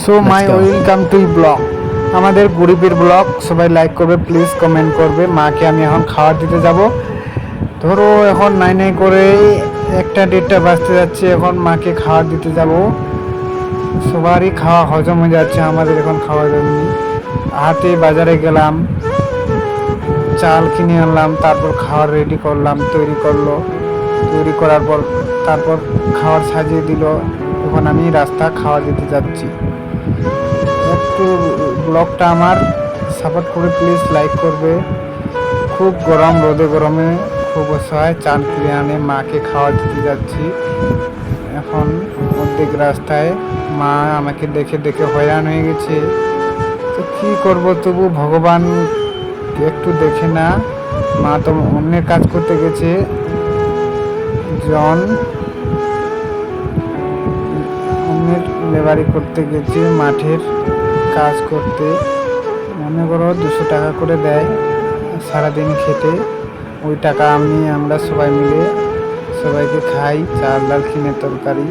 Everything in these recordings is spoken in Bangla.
So my welcome to blog, আমাদের গরিবের ব্লগ। সবাই লাইক করবে, প্লিজ কমেন্ট করবে। মাকে আমি এখন খাবার দিতে যাব। ধরো এখন নাই নাই করে 1টা 1:30 বাজতে যাচ্ছে। এখন মাকে খাবার দিতে যাব। সবারই খাওয়া হজম হয়ে যাচ্ছে, আমাদের এখন খাওয়া যায়নি। হাতে বাজারে গেলাম, চাল কিনে আনলাম, তারপর খাবার রেডি করলাম, তৈরি করার পর তারপর খাবার সাজিয়ে দিল। এখন আমি রাস্তা খাওয়া দিতে যাচ্ছি। একটু ব্লগটা আমার সাপোর্ট করে প্লিজ লাইক করবে। খুব গরম, রোদে গরমে খুব অসহায়, চাল কিনে আনে মাকে খাওয়া দিতে যাচ্ছি। এখন অর্ধেক রাস্তায় মা আমাকে দেখে দেখে হয়রান হয়ে গেছে। তো কী করবো, তবু ভগবান একটু দেখে না। মা তো অন্যের কাজ করতে গেছে, অন্যের লেবারি করতে গেছে, মাঠের কাজ করতে। মনে করো 200 টাকা করে দেয় সারাদিন খেটে। ওই টাকা আমরা সবাই মিলে সবাইকে খাই, চাল ডাল কিনে তরকারি,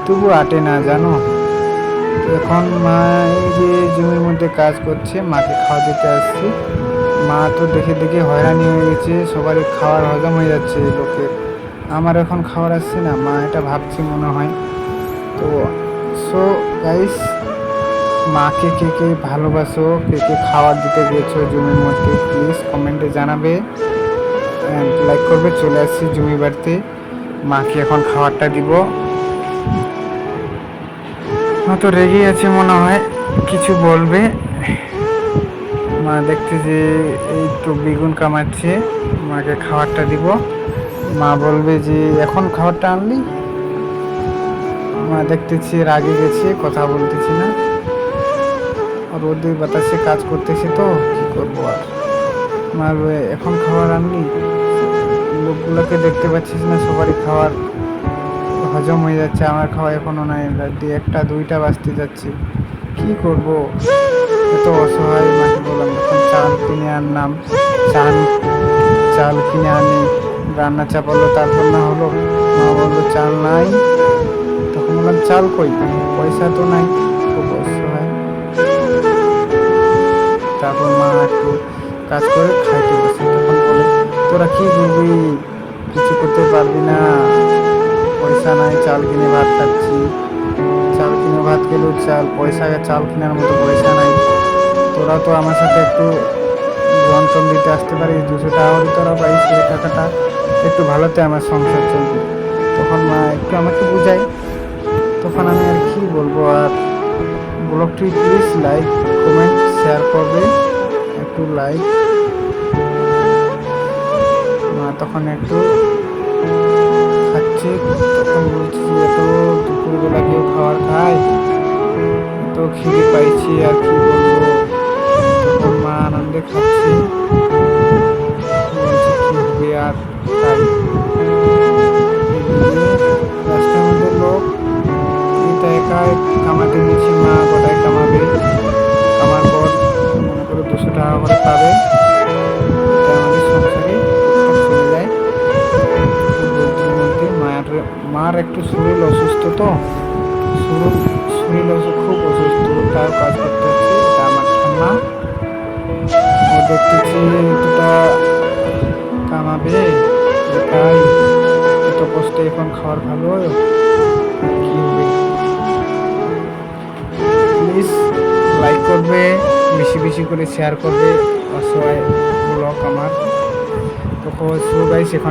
তবু আটে না জানো। এখন মা এই যে জমির মধ্যে কাজ করছে, মাকে খাওয়া দিতে আসছি। মা তো দেখে দেখে হয়রানি হয়ে গেছে, সবারই খাওয়ার হজম হয়ে যাচ্ছে লোকের। আমার এখন খাবার আসছে না, মা এটা ভাবছি মনে হয়। তো সো গাইস, মাকে কে কে ভালোবাসো, কে কে খাবার দিতে গেছো জমির মধ্যে, প্লিজ কমেন্টে জানাবে, লাইক করবে। চলে আসছি জমি বাড়িতে, মাকে এখন খাবারটা দিব। মা তো রেগে আছে মনে হয়, কিছু বলবে। মা দেখতে যে এই তো বেগুন কামাচ্ছে, মাকে খাবারটা দিব। মা বলবে যে এখন খাবারটা আনলি। মা দেখতেছি রাগে গেছে, কথা বলতেছি না। রোদে বাতাসে কাজ করতেছে, তো কি করবো আর। মা এখন খাবার আনলি, লোকগুলোকে দেখতে পাচ্ছিস না, সবারই খাবার হজম হয়ে যাচ্ছে, আমার খাওয়া এখনো নাই। রাত্রি 1টা 2টা বাজতে যাচ্ছে, কি করব। এত অসহায়। মাকে বললাম এখন চাল কিনে আনলাম, চাল কিনে আনি রান্না চাপালো, তারপর না হলো। মা বললো চাল নাই। তখন বললাম চাল কই, পয়সা তো নাই, খুব অসহায়। তারপর মা একটু কাজ করে খাইতে বসে, তখন বলে তোরা কি করবি, কিছু করতে পারবি না, পয়সা নাই, চাল কিনে ভাত খাচ্ছি। চাল কিনে ভাত খেলেও চাল কেনার মতো পয়সা নাই। তোরা তো আমার সাথে একটু যন্ত্রণ দিতে আসতে পারিস, 200 টাকা করে তোরা পাইস, এই টাকাটা একটু ভালোতে আমার সংসার চলবে। তখন মা একটু আমাকে বুঝাই, তখন আমি আর কি বলবো। আর ব্লগটি প্লিজ লাইক কমেন্ট শেয়ার করবে, একটু লাইক। মা তখন একটু খাচ্ছে, তখন বলছি এত দুপুরবেলা কেউ খাবার খায়, এত খিদে পাইছি আর কি বলবো। তখন মা আনন্দে খাচ্ছে, বলছে কি হবে আর খাই। রাস্তার মধ্যে লোক, এটা একাই কামাতে গেছি, মা গোটায় কামাবে। কামার পর মনে করো 200 টাকা করে পাবে, এটা আমাদের সংসারে চলে যায়। মধ্যে মার একটু শরীর অসুস্থ, তো শরীর খুব অসুস্থ, তার কাজ করতে হচ্ছে। এটা আমার ঠান্ডা, ও দেখতেছি এতটা কামাবে একাই, এত কষ্টে এখন খাবার ভালো কি হবে। প্লিজ লাইক করবে, বেশি বেশি করে শেয়ার করবে। অসহায় ব্লগ আমার। তো গাইস এখন